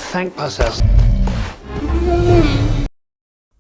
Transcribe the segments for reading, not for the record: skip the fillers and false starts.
thank myself.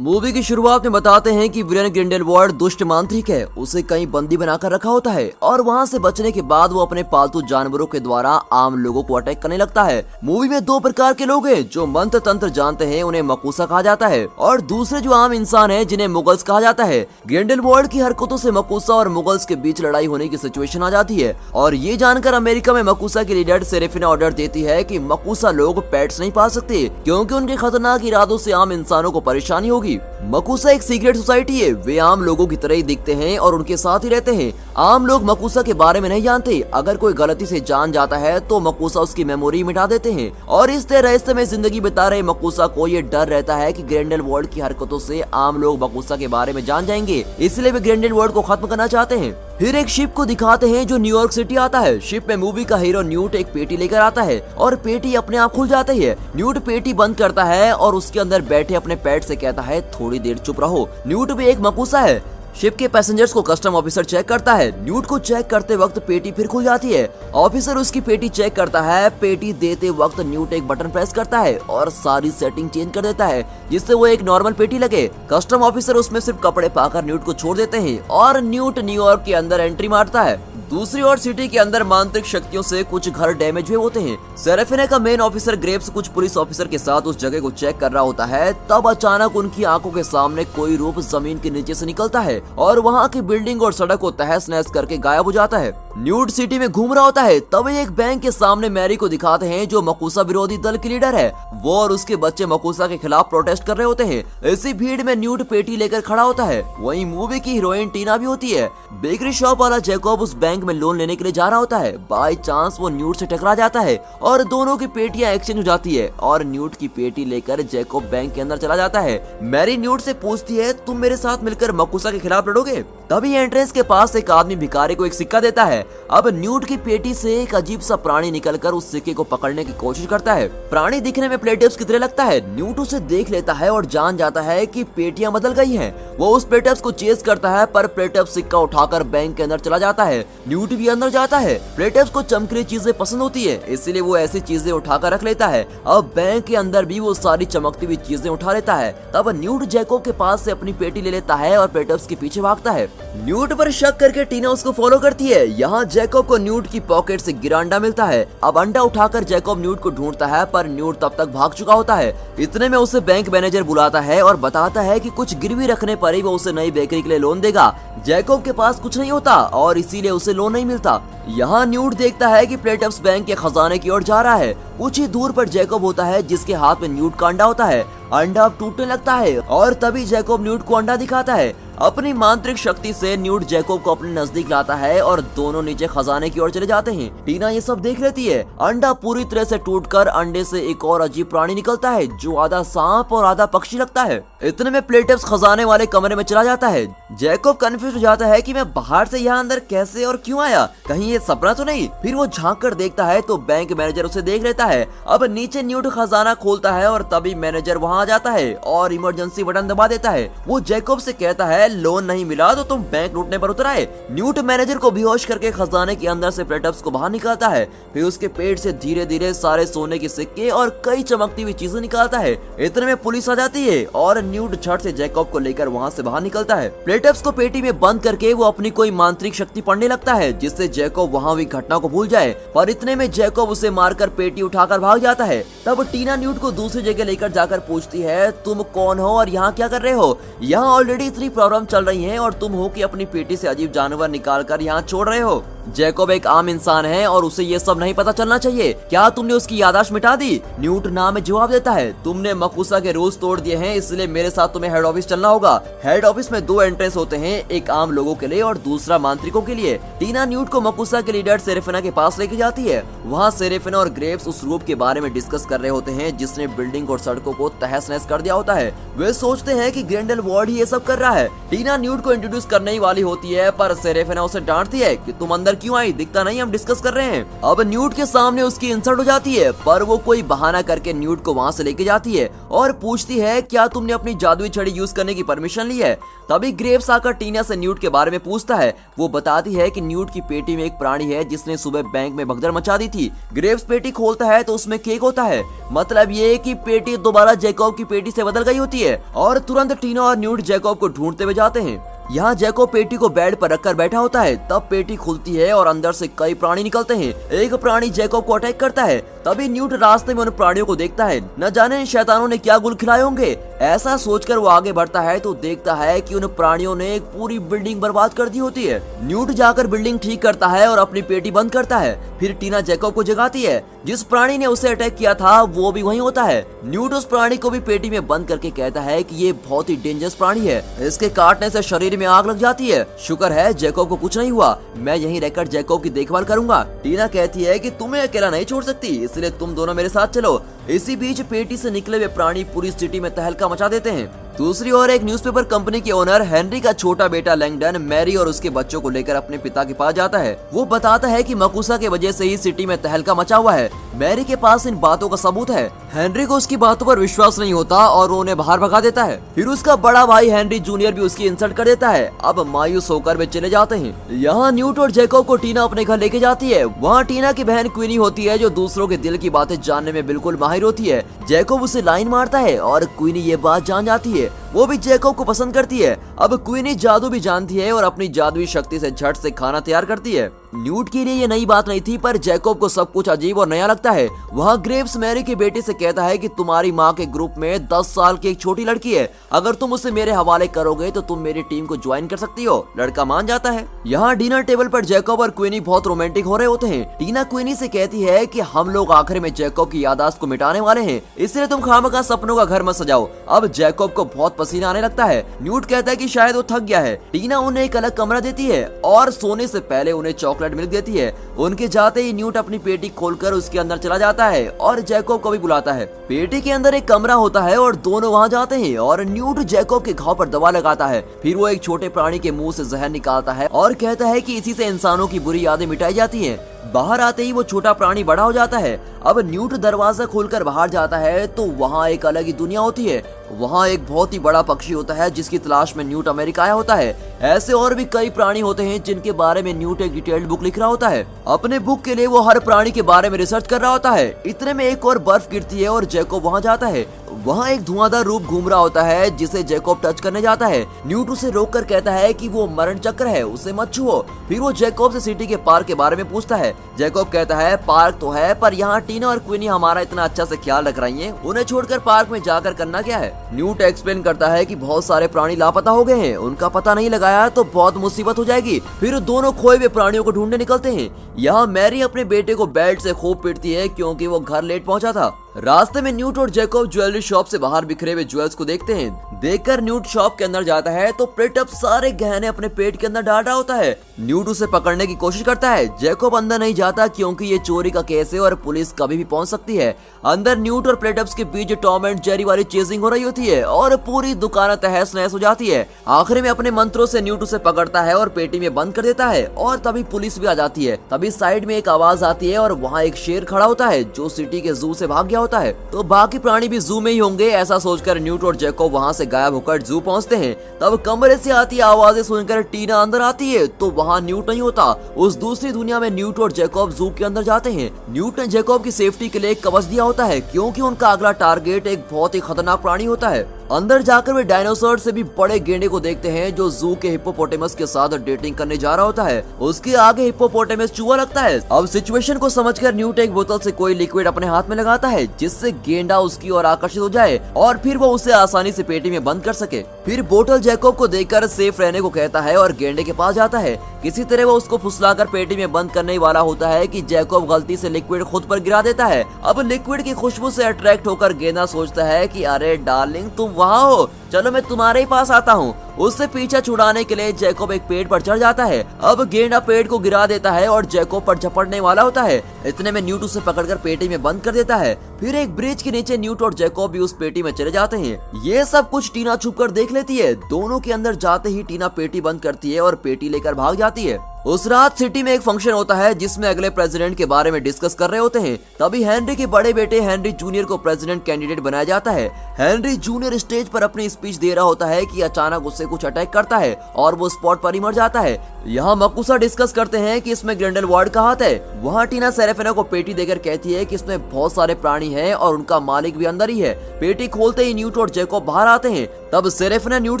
Movie की शुरुआत में बताते हैं कि विलेन ग्रिंडेलवाल्ड दुष्ट मांत्रिक है। उसे कहीं बंदी बनाकर रखा होता है और वहां से बचने के बाद वो अपने पालतू जानवरों के द्वारा आम लोगों को अटैक करने लगता है। मूवी में दो प्रकार के लोग हैं, जो मंत्र तंत्र जानते हैं उन्हें मकूसा कहा जाता है, और दूसरे जो आम इंसान है जिन्हें मुगल्स कहा जाता है। ग्रिंडेलवाल्ड की हरकतों से मकूसा और मुगल्स के बीच लड़ाई होने की सिचुएशन आ जाती है, और ये जानकर अमेरिका में मकूसा की लीडर सेरेफिना ऑर्डर देती है कि मकूसा लोग पेट्स नहीं पाल सकते, क्योंकि उनके खतरनाक इरादों से आम इंसानों को परेशानी होगी। मकूसा एक सीक्रेट सोसाइटी है, वे आम लोगों की तरह ही दिखते हैं और उनके साथ ही रहते हैं। आम लोग मकूसा के बारे में नहीं जानते। अगर कोई गलती से जान जाता है तो मकूसा उसकी मेमोरी मिटा देते हैं, और इस तरह रहस्य में जिंदगी बिता रहे मकूसा को ये डर रहता है कि ग्रिंडेलवाल्ड की हरकतों से आम लोग मकूसा के बारे में जान जाएंगे, इसलिए वे ग्रिंडेलवाल्ड को खत्म करना चाहते हैं। फिर एक शिप को दिखाते हैं जो न्यूयॉर्क सिटी आता है। शिप में मूवी का हीरो न्यूट एक पेटी लेकर आता है और पेटी अपने आप खुल जाती है। न्यूट पेटी बंद करता है और उसके अंदर बैठे अपने पेट से कहता है थोड़ी देर चुप रहो। न्यूट भी एक मकूसा है। शिप के पैसेंजर्स को कस्टम ऑफिसर चेक करता है। न्यूट को चेक करते वक्त पेटी फिर खुल जाती है। ऑफिसर उसकी पेटी चेक करता है। पेटी देते वक्त न्यूट एक बटन प्रेस करता है और सारी सेटिंग चेंज कर देता है, जिससे वो एक नॉर्मल पेटी लगे। कस्टम ऑफिसर उसमें सिर्फ कपड़े पाकर न्यूट को छोड़ देते हैं और न्यूट न्यूयॉर्क के अंदर एंट्री मारता है। दूसरी ओर सिटी के अंदर मांत्रिक शक्तियों से कुछ घर डैमेज हुए होते हैं। सेरेफिना का मेन ऑफिसर ग्रेव्स कुछ पुलिस ऑफिसर के साथ उस जगह को चेक कर रहा होता है, तब अचानक उनकी आंखों के सामने कोई रूप जमीन के नीचे से निकलता है और वहां की बिल्डिंग और सड़क को तहस नहस करके गायब हो जाता है। न्यूट सिटी में घूम रहा होता है, तभी एक बैंक के सामने मैरी को दिखाते हैं, जो मकूसा विरोधी दल की लीडर है। वो और उसके बच्चे मकूसा के खिलाफ प्रोटेस्ट कर रहे होते हैं। इसी भीड़ में न्यूट पेटी लेकर खड़ा होता है। वहीं मूवी की हीरोइन टीना भी होती है। बेकरी शॉप वाला जैकब उस बैंक में लोन लेने के लिए जा रहा होता है। बाय चांस वो न्यूट से टकरा जाता है और दोनों की पेटियां एक्सचेंज हो जाती है, और न्यूट की पेटी लेकर जैकब बैंक के अंदर चला जाता है। मैरी न्यूट से पूछती है तुम मेरे साथ मिलकर मकूसा के खिलाफ लड़ोगे? तभी एंट्रेंस के पास एक आदमी भिखारी को एक सिक्का देता है। अब न्यूट की पेटी से एक अजीब सा प्राणी निकलकर उस सिक्के को पकड़ने की कोशिश करता है। प्राणी दिखने में प्लेटिव्स की तरह लगता है। न्यूट उसे देख लेता है और जान जाता है कि पेटियां बदल गई हैं। वो उस प्लेटिव्स को चेस करता है, पर प्लेटिव्स सिक्का उठाकर बैंक के अंदर चला जाता है। न्यूट भी अंदर जाता है। प्लेटिव्स को चमकीली चीजें पसंद होती है, इसलिए वो ऐसी चीजें उठाकर रख लेता है। अब बैंक के अंदर भी वो सारी चमकती हुई चीजें उठा लेता है। तब न्यूट जैकब के पास से अपनी पेटी ले लेता है और प्लेटिव्स के पीछे भागता है। न्यूट पर शक करके टीना उसको फॉलो करती है। यहाँ जैकब को न्यूट की पॉकेट से गिरा अंडा मिलता है। अब अंडा उठाकर जैकब न्यूट को ढूंढता है, पर न्यूट तब तक भाग चुका होता है। इतने में उसे बैंक मैनेजर बुलाता है और बताता है कि कुछ गिरवी रखने पर ही वो उसे नई बेकरी के लिए लोन देगा। जैकब के पास कुछ नहीं होता और इसीलिए उसे लोन नहीं मिलता। यहाँ न्यूट देखता है कि प्लेटिव्स बैंक के खजाने की ओर जा रहा है। कुछ ही दूर पर जैकब होता है, जिसके हाथ में न्यूट का अंडा होता है। अंडा अब टूटने लगता है और तभी जैकब न्यूट को अंडा दिखाता है। अपनी मांत्रिक शक्ति से न्यूट जैकब को अपने नजदीक लाता है और दोनों नीचे खजाने की ओर चले जाते हैं। टीना ये सब देख लेती है। अंडा पूरी तरह से टूटकर अंडे से एक और अजीब प्राणी निकलता है, जो आधा सांप और आधा पक्षी लगता है। इतने में प्लेटिव्स खजाने वाले कमरे में चला जाता है। जैकब कंफ्यूज हो जाता है कि मैं बाहर से यहाँ अंदर कैसे और क्यों आया, कहीं ये सपना तो नहीं। फिर वो झांक कर देखता है तो बैंक मैनेजर उसे देख लेता है। अब नीचे न्यूट खजाना खोलता है और तभी मैनेजर वहाँ आ जाता है और इमरजेंसी बटन दबा देता है। वो जैकब से कहता है लोन नहीं मिला तो तुम बैंक लूटने पर उतर आए। न्यूट मैनेजर को बेहोश करके खजाने के अंदर से प्लेटिव्स को बाहर निकालता है। फिर उसके पेट से धीरे धीरे सारे सोने के सिक्के और कई चमकती हुई चीजें निकालता है। इतने में पुलिस आ जाती है और न्यूट झट से जैकब को लेकर वहाँ से बाहर निकलता है। प्लेटिव्स को पेटी में बंद करके वो अपनी कोई मांत्रिक शक्ति पढ़ने लगता है, जिससे जैकब वहाँ हुई घटना को भूल जाए। पर इतने में जैकब उसे मारकर पेटी उठाकर भाग जाता है। तब टीना न्यूट को दूसरी जगह लेकर जाकर पूछती है तुम कौन हो और यहाँ क्या कर रहे हो? यहाँ ऑलरेडी इतनी प्रॉब्लम चल रही है और तुम हो कि अपनी पेटी से अजीब जानवर निकाल कर यहाँ छोड़ रहे हो। जैकब एक आम इंसान है और उसे ये सब नहीं पता चलना चाहिए। क्या तुमने उसकी याददाश्त मिटा दी? न्यूट ना में जवाब देता है तुमने मकूसा के रूल्स तोड़ दिए हैं, इसलिए मेरे साथ तुम्हें हेड ऑफिस चलना होगा। हेड ऑफिस में दो एंट्रेंस होते हैं, एक आम लोगों के लिए और दूसरा मांत्रिकों के लिए। टीना न्यूट को मकूसा के लीडर सेरेफिना के पास लेके जाती है। वहाँ सेरेफिना और ग्रेव्स उस रूप के बारे में डिस्कस कर रहे होते हैं, जिसने बिल्डिंग और सड़कों को तहस नहस कर दिया होता है। वे सोचते हैं कि ग्रिंडेलवाल्ड ही ये सब कर रहा है। टीना न्यूट को इंट्रोड्यूस करने ही वाली होती है, पर सेरेफिना उसे डांटती है कि तुम अंदर क्यों आई, दिखता नहीं हम डिस्कस कर रहे हैं। अब न्यूट के सामने उसकी इंसल्ट हो जाती है, पर वो कोई बहाना करके न्यूट को वहाँ से लेके जाती है और पूछती है क्या तुमने अपनी जादुई छड़ी यूज करने की परमिशन ली है। तभी ग्रेव्स आकर टीना से न्यूट के बारे में पूछता है। वो बताती है कि न्यूट की पेटी में एक प्राणी है जिसने सुबह बैंक में भगदड़ मचा दी थी। ग्रेव्स पेटी खोलता है तो उसमें केक होता है, मतलब ये कि पेटी दोबारा जैकब की पेटी से बदल गई होती है और तुरंत टीना और न्यूट जैकब को ढूंढते हुए जाते हैं। यहाँ जैकब पेटी को बेड पर रखकर बैठा होता है, तब पेटी खुलती है और अंदर से कई प्राणी निकलते हैं। एक प्राणी जैकब को अटैक करता है, तभी न्यूट रास्ते में उन प्राणियों को देखता है। न जाने इन शैतानों ने क्या गुल खिलाए होंगे। ऐसा सोचकर वो आगे बढ़ता है तो देखता है कि उन प्राणियों ने एक पूरी बिल्डिंग बर्बाद कर दी होती है। न्यूट जाकर बिल्डिंग ठीक करता है और अपनी पेटी बंद करता है। फिर टीना जैकब को जगाती है। जिस प्राणी ने उसे अटैक किया था वो भी वहीं होता है। न्यूट उस प्राणी को भी पेटी में बंद करके कहता है कि ये बहुत ही डेंजरस प्राणी है, इसके काटने से शरीर में आग लग जाती है। शुक्र है जैकब को कुछ नहीं हुआ, मैं यहीं रहकर जैकब की देखभाल करूंगा। टीना कहती है कि तुम्हें अकेला नहीं छोड़ सकती, इसलिए तुम दोनों मेरे साथ चलो। इसी बीच पेटी से निकले हुए प्राणी पूरी सिटी में तहलका मचा देते हैं। दूसरी ओर एक न्यूज़पेपर कंपनी के ओनर हेनरी का छोटा बेटा लैंगडन मैरी और उसके बच्चों को लेकर अपने पिता के पास जाता है। वो बताता है कि मकुसा के वजह से ही सिटी में तहलका मचा हुआ है। मैरी के पास इन बातों का सबूत है। हेनरी को उसकी बातों पर विश्वास नहीं होता और वो उन्हें बाहर भगा देता है। फिर उसका बड़ा भाई हेनरी जूनियर भी उसकी इंसल्ट कर देता है। अब मायूस होकर वे चले जाते हैं। यहाँ न्यूट और जैकब को टीना अपने घर लेके जाती है। वहाँ टीना की बहन क्वीनी होती है जो दूसरों के दिल की बातें जानने में बिल्कुल माहिर होती है। जैकब उसे लाइन मारता है और क्वीनी ये बात जान जाती है। वो भी जैकब को पसंद करती है। अब क्वीनी जादू भी जानती है और अपनी जादुई शक्ति से झट से खाना तैयार करती है। न्यूट के लिए ये नई बात नहीं थी, पर जैकब को सब कुछ अजीब और नया लगता है। वहाँ ग्रेव्स मैरी के बेटे से कहता है कि तुम्हारी माँ के ग्रुप में 10 साल की एक छोटी लड़की है, अगर तुम उसे मेरे हवाले करोगे तो तुम मेरी टीम को ज्वाइन कर सकती हो। लड़का मान जाता है। यहाँ डिनर टेबल पर जैकब और क्वीनी बहुत रोमांटिक हो रहे होते हैं। टीना क्वीनी से कहती है कि हम लोग आखिर में जैकब की याददाश्त को मिटाने वाले हैं, इसलिए तुम खामखा सपनों का घर मत सजाओ। अब जैकब को बहुत पसीना आने लगता है। न्यूट कहता है कि शायद वो थक गया है। टीना उन्हें एक अलग कमरा देती है और सोने से पहले उन्हें चॉकलेट मिल्क देती है। उनके जाते ही न्यूट अपनी पेटी खोलकर उसके अंदर चला जाता है और जैकब को भी बुलाता है। पेटी के अंदर एक कमरा होता है और दोनों वहां जाते हैं और न्यूट जैकब के घाव पर दवा लगाता है। फिर वो एक छोटे प्राणी के मुंह से जहर निकालता है और कहता है कि इसी से इंसानों की बुरी यादें मिटाई जाती हैं। बाहर आते ही वो छोटा प्राणी बड़ा हो जाता है। अब न्यूट दरवाजा खोलकर बाहर जाता है तो वहाँ एक अलग ही दुनिया होती है। वहाँ एक बहुत ही बड़ा पक्षी होता है जिसकी तलाश में न्यूट अमेरिका आया होता है। ऐसे और भी कई प्राणी होते हैं जिनके बारे में न्यूट एक डिटेल्ड बुक लिख रहा होता है। अपने बुक के लिए वो हर प्राणी के बारे में रिसर्च कर रहा होता है। इतने में एक और बर्फ गिरती है और जैकब वहाँ जाता है। वहाँ एक धुआंधार रूप घूम रहा होता है जिसे जैकब टच करने जाता है। न्यूट उसे रोककर कहता है कि वो मरण चक्र है, उसे मत छुओ। फिर वो जैकब से सिटी के पार्क के बारे में पूछता है। जैकब कहता है पार्क तो है, पर यहाँ टीना और क्वीनी हमारा इतना अच्छा से ख्याल रख रही हैं, उन्हें छोड़कर पार्क में जाकर करना क्या है। न्यूट एक्सप्लेन करता है कि बहुत सारे प्राणी लापता हो गए हैं, उनका पता नहीं लगाया तो बहुत मुसीबत हो जाएगी। फिर दोनों खोए हुए प्राणियों को ढूंढने निकलते हैं। यहाँ मैरी अपने बेटे को बेल्ट से खूब पीटती है क्योंकि वो घर लेट पहुंचा था। रास्ते में न्यूट और जैकब ज्वेलरी शॉप से बाहर बिखरे हुए ज्वेल्स को देखते हैं। देखकर न्यूट शॉप के अंदर जाता है तो प्रिटअप सारे गहने अपने पेट के अंदर डाल रहा होता है। न्यूट उसे पकड़ने की कोशिश करता है। जैकब अंदर नहीं जाता क्योंकि ये चोरी का केस है और पुलिस कभी भी पहुंच सकती है। अंदर न्यूट और प्लेटअप्स के बीच टॉम एंड जेरी वाली चेजिंग हो रही होती है और पूरी दुकान तहस नहस हो जाती है। आखिर में अपने मंत्रों से न्यूट उसे पकड़ता है और पेटी में बंद कर देता है और तभी पुलिस भी आ जाती है। तभी साइड में एक आवाज आती है और वहाँ एक शेर खड़ा होता है जो सिटी के जू से भाग गया होता है। तो बाकी प्राणी भी जू में ही होंगे, ऐसा सोचकर न्यूट और जैकब वहाँ से गायब होकर जू पहुँचते हैं। तब कमरे से आती आवाजें सुनकर टीना अंदर आती है तो वहाँ न्यूट नहीं होता। उस दूसरी दुनिया में न्यूट और जैकब जू के अंदर जाते हैं। न्यूट ने जैकब की सेफ्टी के लिए एक कवच दिया होता है क्योंकि उनका अगला टारगेट एक बहुत ही खतरनाक प्राणी होता है। अंदर जाकर वे डायनासोर से भी बड़े गेंडे को देखते हैं जो जू के हिप्पोपोटेमस के साथ डेटिंग करने जा रहा होता है। उसके आगे हिप्पोपोटेमस चूहा लगता है। अब सिचुएशन को समझकर न्यूट एक बोतल से कोई लिक्विड अपने हाथ में लगाता है जिससे गेंडा उसकी ओर आकर्षित हो जाए और फिर वो उसे आसानी से पेटी में बंद कर सके। फिर बोतल जैकब को देखकर सेफ रहने को कहता है और गेंडे के पास जाता है। किसी तरह वो उसको फुसलाकर पेटी में बंद करने वाला होता है कि जैकब गलती से लिक्विड खुद पर गिरा देता है। अब लिक्विड की खुशबू से अट्रैक्ट होकर गेंडा सोचता है कि अरे डार्लिंग तुम वहाँ हो, चलो मैं तुम्हारे ही पास आता हूँ। उससे पीछा छुड़ाने के लिए जैकोब एक पेड़ पर चढ़ जाता है। अब गेंडा पेड़ को गिरा देता है और जैकोब पर झपटने वाला होता है। इतने में न्यूट उसे पकड़कर पेटी में बंद कर देता है। फिर एक ब्रिज के नीचे न्यूट और जैकोब भी उस पेटी में चले जाते हैं। ये सब कुछ टीना छुपकर देख लेती है। दोनों के अंदर जाते ही टीना पेटी बंद करती है और पेटी लेकर भाग जाती है। उस रात सिटी में एक फंक्शन होता है जिसमें अगले प्रेसिडेंट के बारे में डिस्कस कर रहे होते हैं। तभी हेनरी के बड़े बेटे हेनरी जूनियर को प्रेसिडेंट कैंडिडेट बनाया जाता है। हेनरी जूनियर स्टेज पर अपनी स्पीच दे रहा होता है कि अचानक उससे कुछ अटैक करता है और वो स्पॉट पर ही मर जाता है। यहाँ मकुसा डिस्कस करते हैं कि इसमें ग्रिंडेलवाल्ड का हाथ है। वहाँ टीना सेरेफिना को पेटी देकर कहती है कि इसमें बहुत सारे प्राणी हैं और उनका मालिक भी अंदर ही है। पेटी खोलते ही न्यूट और जैकोब बाहर आते हैं। तब सेरेफिना न्यूट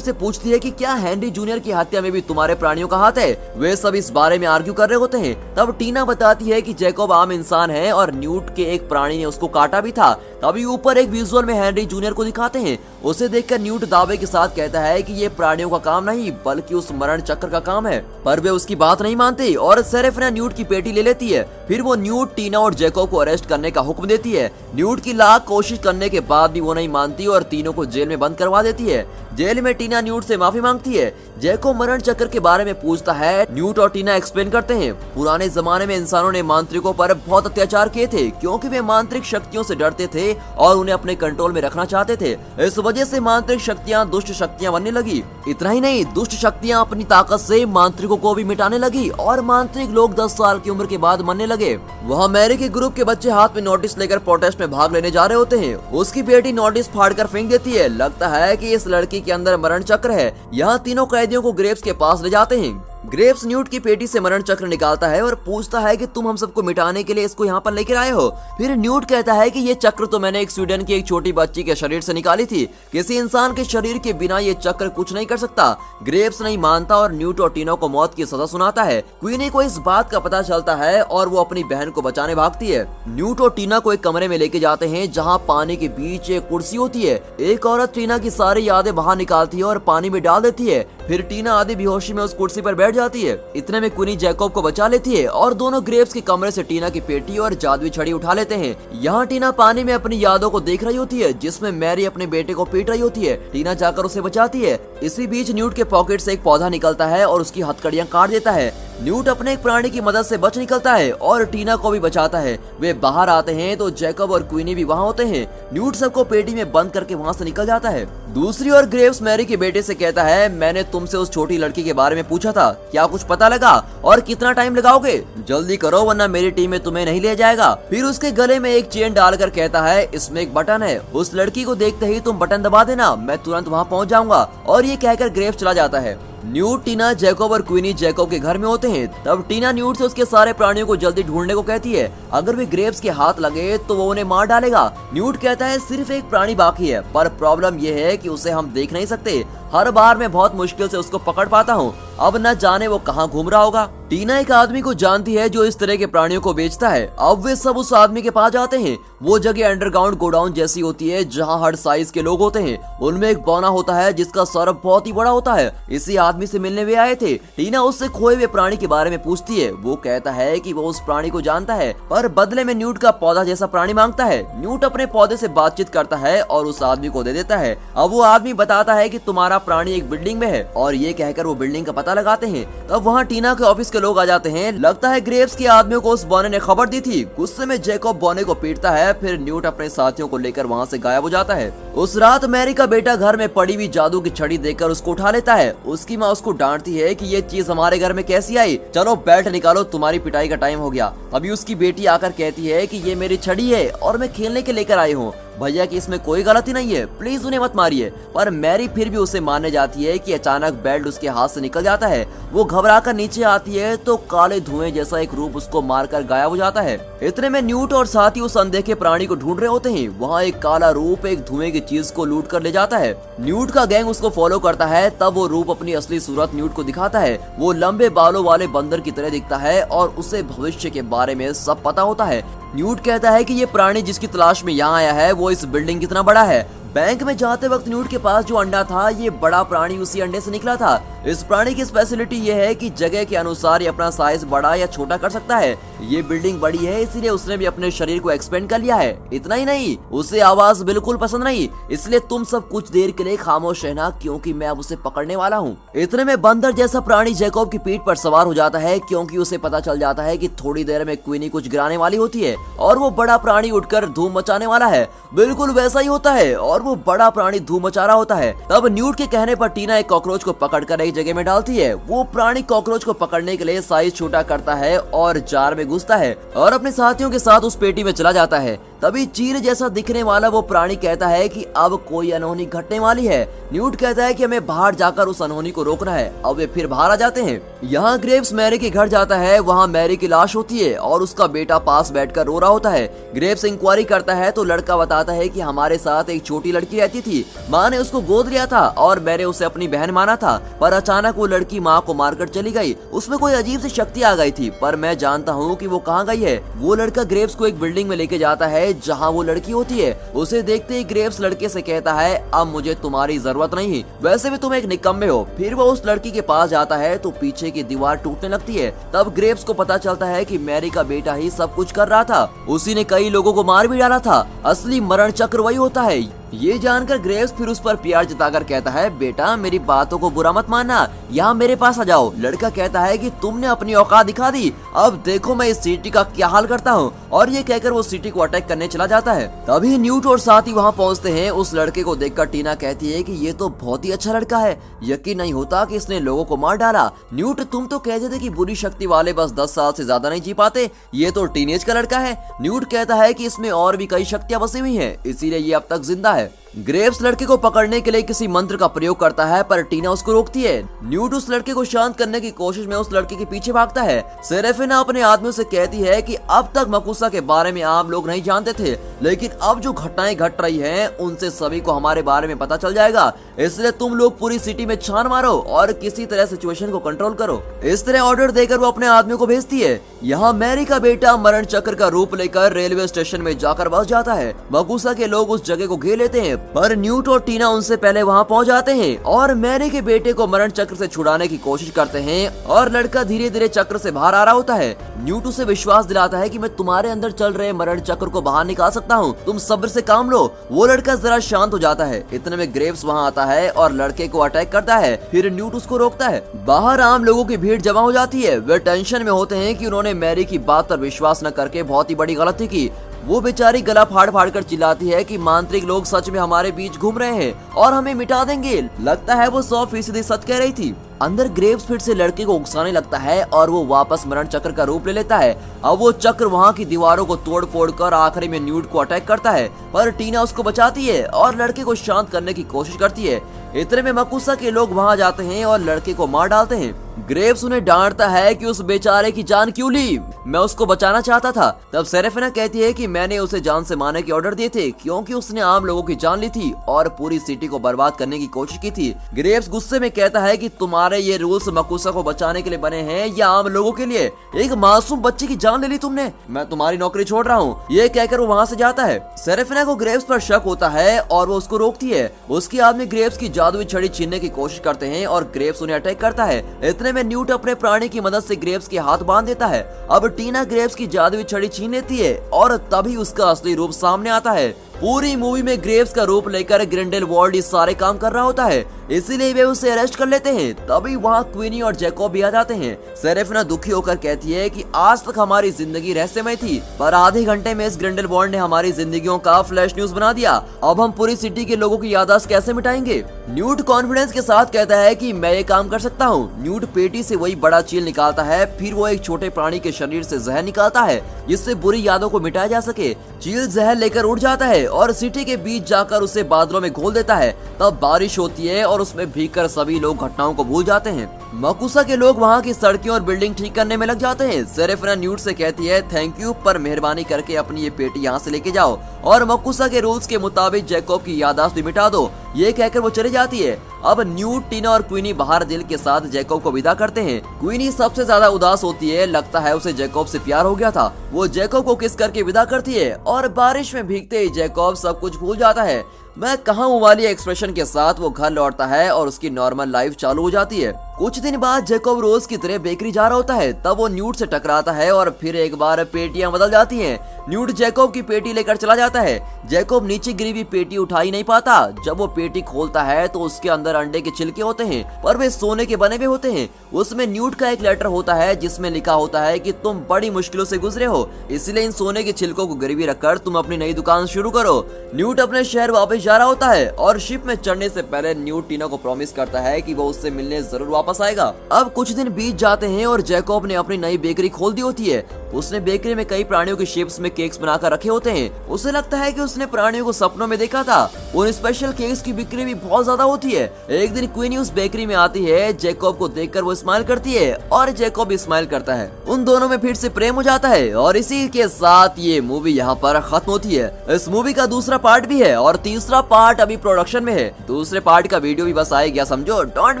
से पूछती है कि क्या हेनरी जूनियर की हत्या में भी तुम्हारे प्राणियों का हाथ है। वे सब इस बारे में आर्ग्यू कर रहे होते हैं। तब टीना बताती है कि जैकोब आम इंसान है और न्यूट के एक प्राणी ने उसको काटा भी था। तभी ऊपर एक विजुअल में हेनरी जूनियर को दिखाते हैं। उसे देखकर न्यूट दावे के साथ कहता है कि ये प्राणियों का काम नहीं बल्कि उस मरण चक्र का काम है, पर वे उसकी बात नहीं मानते और सेरेफिना न्यूट की पेटी ले लेती है। फिर वो न्यूट, टीना और जैकोब को अरेस्ट करने का हुक्म देती है। न्यूट की लाख कोशिश करने के बाद भी वो नहीं मानती और तीनों को जेल में बंद करवा देती है। जेल में टीना न्यूट से माफी मांगती है। जैकोब मरण चक्र के बारे में पूछता है। न्यूट और टीना एक्सप्लेन करते हैं पुराने जमाने में इंसानों ने मांत्रिकों पर बहुत अत्याचार किए थे क्योंकि वे मांत्रिक शक्तियों से डरते थे और उन्हें अपने कंट्रोल में रखना चाहते थे। इस वजह से मांत्रिक शक्तियां दुष्ट शक्तियां बनने लगी। इतना ही नहीं, दुष्ट शक्तियां अपनी ताकत से मांत्रिकों को भी मिटाने लगी और मांत्रिक लोग 10 साल की उम्र के बाद मरने लगे। वहाँ मैरी के ग्रुप के बच्चे हाथ में नोटिस लेकर प्रोटेस्ट में भाग लेने जा रहे होते हैं। उसकी बेटी नोटिस फाड़कर फेंक देती है। लगता है कि इस लड़की के अंदर मरण चक्र है। यहाँ तीनों कैदियों को ग्रेव्स के पास ले जाते हैं। ग्रेव्स न्यूट की पेटी से मरण चक्र निकालता है और पूछता है कि तुम हम सबको मिटाने के लिए इसको यहाँ पर लेकर आए हो। फिर न्यूट कहता है कि ये चक्र तो मैंने एक स्वीडन की एक छोटी बच्ची के शरीर से निकाली थी। किसी इंसान के शरीर के बिना ये चक्र कुछ नहीं कर सकता। ग्रेव्स नहीं मानता और न्यूट और टीना को मौत की सजा सुनाता है। क्वीनी को इस बात का पता चलता है और वो अपनी बहन को बचाने भागती है। न्यूट और टीना को एक कमरे में लेके जाते हैं जहाँ पानी के बीच एक कुर्सी होती है। एक औरत टीना की सारी यादें बाहर निकालती है और पानी में डाल देती है। फिर टीना आधी बेहोशी में उस कुर्सी पर बैठ जाती है। इतने में क्वीनी जैकोब को बचा लेती है और दोनों ग्रेव्स के कमरे से टीना की पेटी और जादुई छड़ी उठा लेते हैं। यहाँ टीना पानी में अपनी यादों को देख रही होती है जिसमें मैरी अपने बेटे को पीट रही होती है। टीना जाकर उसे बचाती है। इसी बीच न्यूट के पॉकेट से एक पौधा निकलता है और उसकी हथकड़ियां काट देता है। न्यूट अपने एक प्राणी की मदद से बच निकलता है और टीना को भी बचाता है। वे बाहर आते हैं तो जैकोब और क्वीनी भी वहाँ होते हैं। न्यूट सबको पेटी में बंद करके वहाँ से निकल जाता है। दूसरी ओर ग्रेव्स मैरी के बेटे से कहता है, मैंने तुमसे उस छोटी लड़की के बारे में पूछा था, क्या कुछ पता लगा और कितना टाइम लगाओगे? जल्दी करो वरना मेरी टीम में तुम्हें नहीं लिया जाएगा। फिर उसके गले में एक चेन डालकर कहता है, इसमें एक बटन है, उस लड़की को देखते ही तुम बटन दबा देना, मैं तुरंत वहाँ पहुँच जाऊंगा। और ये कहकर ग्रेव्स चला जाता है। न्यूट, टीना, जैकोब और क्वीनी जैकोब के घर में होते हैं। तब टीना न्यूट से उसके सारे प्राणियों को जल्दी ढूंढने को कहती है। अगर वे ग्रेव्स के हाथ लगे तो वो उन्हें मार डालेगा। न्यूट कहता है सिर्फ एक प्राणी बाकी है, पर प्रॉब्लम ये है कि उसे हम देख नहीं सकते। हर बार मैं बहुत मुश्किल से उसको पकड़ पाता हूँ। अब न जाने वो कहाँ घूम रहा होगा। टीना एक आदमी को जानती है जो इस तरह के प्राणियों को बेचता है। अब वे सब उस आदमी के पास जाते हैं। वो जगह अंडरग्राउंड गोडाउन जैसी होती है जहाँ हर साइज के लोग होते हैं। उनमें एक बौना होता है जिसका सर बहुत ही बड़ा होता है। इसी आदमी से मिलने वे आए थे। टीना उससे खोए हुए प्राणी के बारे में पूछती है। वो कहता है कि वो उस प्राणी को जानता है, पर बदले में न्यूट का पौधा जैसा प्राणी मांगता है। न्यूट अपने पौधे से बातचीत करता है और उस आदमी को दे देता है। अब वो आदमी बताता है कि तुम्हारा प्राणी एक बिल्डिंग में है और ये कहकर वो बिल्डिंग का पता लगाते हैं। तब वहाँ टीना के ऑफिस के लोग आ जाते हैं। लगता है ग्रेव्स के आदमियों को उस बौने ने खबर दी थी। गुस्से में जैकोब बौने को पीटता है। फिर न्यूट अपने साथियों को लेकर वहाँ से गायब हो जाता है। उस रात मैरी का बेटा घर में पड़ी हुई जादू की छड़ी देखकर उसको उठा लेता है। उसकी माँ उसको डांटती है कि ये चीज हमारे घर में कैसी आई, चलो बैठ निकालो, तुम्हारी पिटाई का टाइम हो गया। अभी उसकी बेटी आकर कहती है कि ये मेरी छड़ी है और मैं खेलने के लेकर आई हूँ भैया कि इसमें कोई गलती नहीं है, प्लीज उन्हें मत मारिए। पर मैरी फिर भी उसे मानने जाती है कि अचानक बेल्ट उसके हाथ से निकल जाता है। वो घबराकर नीचे आती है तो काले धुएं जैसा एक रूप उसको मारकर गायब हो जाता है। इतने में न्यूट और साथी उस अनदेखे प्राणी को ढूंढ रहे होते हैं। वहाँ एक काला रूप एक धुएं की चीज को लूट कर ले जाता है। न्यूट का गैंग उसको फॉलो करता है। तब वो रूप अपनी असली सूरत न्यूट को दिखाता है। वो लंबे बालों वाले बंदर की तरह दिखता है और उसे भविष्य के बारे में सब पता होता है। न्यूट कहता है कि ये प्राणी जिसकी तलाश में यहाँ आया है वो इस बिल्डिंग कितना बड़ा है। बैंक में जाते वक्त न्यूट के पास जो अंडा था, ये बड़ा प्राणी उसी अंडे से निकला था। इस प्राणी की स्पेशलिटी ये है कि जगह के अनुसार ये अपना साइज बड़ा या छोटा कर सकता है। ये बिल्डिंग बड़ी है इसीलिए उसने भी अपने शरीर को एक्सपेंड कर लिया है। इतना ही नहीं, उसे आवाज बिल्कुल पसंद नहीं, इसलिए तुम सब कुछ देर के लिए खामोश रहना क्योंकि मैं अब उसे पकड़ने वाला हूँ। इतने में बंदर जैसा प्राणी जैकब की पीठ पर सवार हो जाता है क्योंकि उसे पता चल जाता है कि थोड़ी देर में क्वीनी कुछ गिराने वाली होती है और वो बड़ा प्राणी उठकर धूम मचाने वाला है। बिल्कुल वैसा ही होता है और वो बड़ा प्राणी धूम मचा रहा होता है। तब न्यूट के कहने पर टीना एक कॉकरोच को पकड़कर एक जगह में डालती है। वो प्राणी कॉकरोच को पकड़ने के लिए साइज छोटा करता है और जार में घुसता है और अपने साथियों के साथ उस पेटी में चला जाता है। तभी चील जैसा दिखने वाला वो प्राणी कहता है कि अब कोई अनहोनी घटने वाली है। न्यूट कहता है कि हमें बाहर जाकर उस अनहोनी को रोकना है। अब वे फिर बाहर आ जाते हैं। यहाँ ग्रेव्स मैरी के घर जाता है। वहाँ मैरी की लाश होती है और उसका बेटा पास बैठकर रो रहा होता है। ग्रेव्स इंक्वायरी करता है तो लड़का बताता है कि हमारे साथ एक छोटी लड़की रहती थी, माँ ने उसको गोद लिया था और मैंने उसे अपनी बहन माना था, पर अचानक वो लड़की माँ को मारकर चली गई। उसमें कोई अजीब सी शक्ति आ गई थी, पर मैं जानता हूँ कि वो कहाँ गई है। वो लड़का ग्रेव्स को एक बिल्डिंग में लेके जाता है जहाँ वो लड़की होती है। उसे देखते ही ग्रेव्स लड़के से कहता है अब मुझे तुम्हारी जरूरत नहीं, वैसे भी तुम एक निकम्मे हो। फिर वो उस लड़की के पास जाता है तो पीछे की दीवार टूटने लगती है। तब ग्रेव्स को पता चलता है कि मैरी का बेटा ही सब कुछ कर रहा था, उसी ने कई लोगों को मार भी डाला था। असली मरण चक्र वही होता है। ये जानकर ग्रेव्स फिर उस पर प्यार जताकर कहता है बेटा मेरी बातों को बुरा मत मानना, यहाँ मेरे पास आ जाओ। लड़का कहता है कि तुमने अपनी औकात दिखा दी, अब देखो मैं इस सिटी का क्या हाल करता हूँ। और ये कहकर वो सिटी को अटैक करने चला जाता है। तभी न्यूट और साथी वहाँ पहुँचते हैं। उस लड़के को देखकर टीना कहती है कि ये तो बहुत ही अच्छा लड़का है, यकीन नहीं होता कि इसने लोगों को मार डाला। न्यूट तुम तो कहते थे कि बुरी शक्ति वाले बस 10 साल से ज्यादा नहीं जी पाते, ये तो टीनेज का लड़का है। न्यूट कहता है कि इसमें और भी कई शक्तियां बसी हुई हैं, इसीलिए ये अब तक जिंदा है। ग्रेव्स लड़के को पकड़ने के लिए किसी मंत्र का प्रयोग करता है पर टीना उसको रोकती है। न्यूट उस लड़के को शांत करने की कोशिश में उस लड़के के पीछे भागता है। सेरेफिना अपने आदमियों से कहती है कि अब तक मकुसा के बारे में आम लोग नहीं जानते थे, लेकिन अब जो घटनाएं घट रही हैं उनसे सभी को हमारे बारे में पता चल जाएगा, इसलिए तुम लोग पूरी सिटी में छान मारो और किसी तरह सिचुएशन को कंट्रोल करो। इस तरह ऑर्डर देकर वो अपने आदमियों को भेजती है। यहाँ मैरी का बेटा मरण चक्र का रूप लेकर रेलवे स्टेशन में जाकर बस जाता है। मकुसा के लोग उस जगह को घेर लेते हैं, पर न्यूट और टीना उनसे पहले वहां पहुंच जाते हैं और मैरी के बेटे को मरण चक्र से छुड़ाने की कोशिश करते हैं और लड़का धीरे धीरे चक्र से बाहर आ रहा होता है। न्यूट उसे विश्वास दिलाता है कि मैं तुम्हारे अंदर चल रहे मरण चक्र को बाहर निकाल सकता हूँ, तुम सब्र से काम लो। वो लड़का जरा शांत हो जाता है। इतने में ग्रेव्स वहाँ आता है और लड़के को अटैक करता है। फिर न्यूट उसको रोकता है। बाहर आम लोगों की भीड़ जमा हो जाती है। वे टेंशन में होते हैं कि उन्होंने मैरी की बात पर विश्वास न करके बहुत ही बड़ी गलती की। वो बेचारी गला फाड़ फाड़ कर चिल्लाती है कि मांत्रिक लोग सच में हमारे बीच घूम रहे हैं और हमें मिटा देंगे। लगता है वो 100% सच कह रही थी। अंदर ग्रेव्स फिर से लड़के को उकसाने लगता है और वो वापस मरण चक्र का रूप ले लेता है। अब वो चक्र वहाँ की दीवारों को तोड़ फोड़ कर आखिरी में न्यूट को अटैक करता है, पर टीना उसको बचाती है और लड़के को शांत करने की कोशिश करती है। इतने में मकुसा के लोग वहाँ जाते हैं और लड़के को मार डालते हैं। ग्रेव्स उन्हें डांटता है कि उस बेचारे की जान क्यों ली, मैं उसको बचाना चाहता था। तब सेरेफिना कहती है कि मैंने उसे जान से मारने के ऑर्डर दिए थे क्योंकि उसने आम लोगों की जान ली थी और पूरी सिटी को बर्बाद करने की कोशिश की थी। ग्रेव्स गुस्से में कहता है कि तुम्हारे ये रूल्स मकुसा को बचाने के लिए बने हैं या आम लोगों के लिए? एक मासूम बच्चे की जान ले ली तुमने, मैं तुम्हारी नौकरी छोड़ रहा हूँ। ये कहकर वो वहाँ से जाता है। सेरेफिना को ग्रेव्स पर शक होता है और वो उसको रोकती है। उसके आदमी ग्रेव्स की जादुई छड़ी छीनने की कोशिश करते हैं और ग्रेव्स उन्हें अटैक करता है। इतने में न्यूट अपने प्राणी की मदद से ग्रेव्स के हाथ बांध देता है। अब टीना ग्रेव्स की जादुई छड़ी छीन लेती है और तभी उसका असली रूप सामने आता है। पूरी मूवी में ग्रेव्स का रूप लेकर ग्रिंडेलवाल्ड इस सारे काम कर रहा होता है, इसीलिए वे उसे अरेस्ट कर लेते हैं। तभी वहाँ क्वीनी और जैकब भी आ जाते हैं। सेरेफिना दुखी होकर कहती है कि आज तक हमारी जिंदगी रहस्यमय थी, पर आधे घंटे में इस ग्रिंडेलवाल्ड ने हमारी जिंदगियों का फ्लैश न्यूज बना दिया। अब हम पूरी सिटी के लोगों की याददाश्त कैसे मिटाएंगे? न्यूट कॉन्फिडेंस के साथ कहता है कि मैं ये काम कर सकता हूँ। न्यूट पेटी से वही बड़ा चील निकालता है। फिर वो एक छोटे प्राणी के शरीर से जहर निकालता है जिससे बुरी यादों को मिटाया जा सके। चील जहर लेकर उड़ जाता है और सिटी के बीच जाकर उसे बादलों में घोल देता है। तब बारिश होती है और उसमें भीगकर सभी लोग घटनाओं को भूल जाते हैं। मकुसा के लोग वहाँ की सड़कें और बिल्डिंग ठीक करने में लग जाते हैं। सेरेफिना न्यूट से कहती है थैंक यू, पर मेहरबानी करके अपनी ये पेटी यहाँ से लेके जाओ और मकुसा के रूल्स के मुताबिक जैकब की याददाश्त भी मिटा दो। ये कहकर वो चली जाती है। अब न्यूट, टीना और क्वीनी बाहर दिल के साथ जैकब को विदा करते हैं। क्वीनी सबसे ज्यादा उदास होती है, लगता है उसे जैकब से प्यार हो गया था। वो जैकब को किस करके विदा करती है और बारिश में भीगते ही जैकब सब कुछ भूल जाता है। मैं कहाँ हूँ वाली एक्सप्रेशन के साथ वो घर लौटता है और उसकी नॉर्मल लाइफ चालू हो जाती है। कुछ दिन बाद जैकब रोज की तरह बेकरी जा रहा होता है, तब वो न्यूट से टकराता है और फिर एक बार पेटियां बदल जाती हैं। न्यूट जैकब की पेटी लेकर चला जाता है। जैकब नीचे गिरी हुई पेटी उठा ही नहीं पाता। जब वो पेटी खोलता है तो उसके अंदर अंडे के छिलके होते हैं, पर वे सोने के बने हुए होते हैं। उसमें न्यूट का एक लेटर होता है जिसमें लिखा होता है कि तुम बड़ी मुश्किलों से गुजरे हो, इसलिए इन सोने के छिलकों को गिरवी रखकर तुम अपनी नई दुकान शुरू करो। न्यूट अपने शहर वापस जा रहा होता है और शिप में चढ़ने से पहले न्यूट टीना को प्रॉमिस करता है कि वो उससे मिलने जरूर वापस आएगा। अब कुछ दिन बीत जाते हैं और जैकब ने अपनी नई बेकरी खोल दी होती है। उसने बेकरी में कई प्राणियों के शेप्स में केक्स बनाकर रखे होते हैं। उसे लगता है कि उसने प्राणियों को सपनों में देखा था। उन स्पेशल केक्स की बिक्री भी बहुत ज्यादा होती है। एक दिन क्वीनी उस बेकरी में आती है। जैकब को देखकर वो स्माइल करती है और जैकब भी स्माइल करता है। उन दोनों में फिर से प्रेम हो जाता है और इसी के साथ ये मूवी यहाँ पर खत्म होती है। इस मूवी का दूसरा पार्ट भी है और तीसरा पार्ट अभी प्रोडक्शन में है। दूसरे पार्ट का वीडियो भी बस आ गया, समझो, डोंट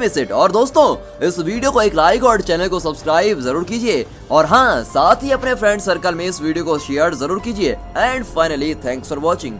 मिस इट। और दोस्तों, इस वीडियो को एक लाइक और चैनल को सब्सक्राइब जरूर कीजिए और हाँ, साथ ही अपने फ्रेंड सर्कल में इस वीडियो को शेयर जरूर कीजिए। And finally, thanks for watching.